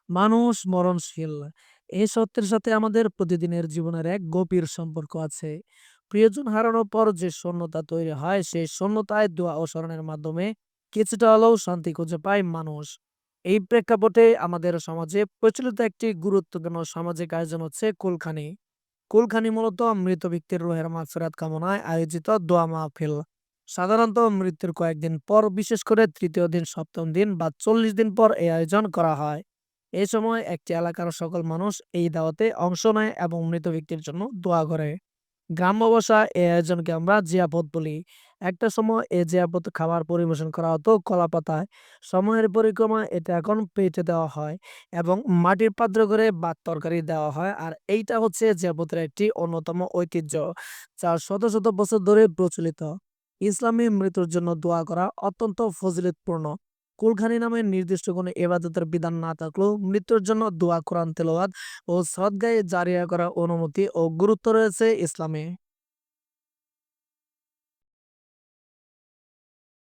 মানুষ মরণশীল। এই সত্যের সাথে আমাদের প্রতিদিনের জীবনের এক গভীর সম্পর্ক আছে। প্রিয়জন হারানোর পর যে শূন্যতা তৈরি হয়, সেই শূন্যতায় দোয়া ও স্মরণের মাধ্যমে কিছুটা হলেও শান্তি খুঁজে পায় মানুষ। এই প্রেক্ষাপটে আমাদের সমাজে প্রচলিত একটি গুরুত্বপূর্ণ সামাজিক আয়োজন হচ্ছে কুলখানি। কুলখানি মূলত মৃত ব্যক্তির রুহের মাগফিরাত কামনায় আয়োজিত দোয়া মাহফিল। সাধারণত মৃত্যুর কয়েকদিন পর, বিশেষ করে তৃতীয় দিন, সপ্তম দিন বা ৪০ দিন পর এই আয়োজন করা হয়। এই সময় একটি এলাকার সকল মানুষ এই দাওয়াতে অংশ নেয় এবং মৃত ব্যক্তির জন্য দোয়া করে। গ্রাম্য ভাষায় এই আয়োজনকে আমরা জিয়াপত বলি। একটা সময় এই জিয়াপত খাবার পরিবেশন করা হতো কলা পাতায়। সময়ের পরিক্রমায় এটা এখন প্লেটে দেওয়া হয় এবং মাটির পাত্র করে ভাত তরকারি দেওয়া হয়। আর এইটা হচ্ছে জিয়াপতের একটি অন্যতম ঐতিহ্য, যা শত শত বছর ধরে প্রচলিত। ইসলামী মৃত্যুর জন্য দোয়া করা অত্যন্ত ফজিলতপূর্ণ। কুলখানি নামে নির্দিষ্ট কোনো ইবাদতের বিধান না থাকলেও মৃত্যুর জন্য দোয়া, কোরআন তেলাওয়াত ও সদকায়ে জারিয়া করার অনুমতি ও গুরুত্ব রয়েছে ইসলামে।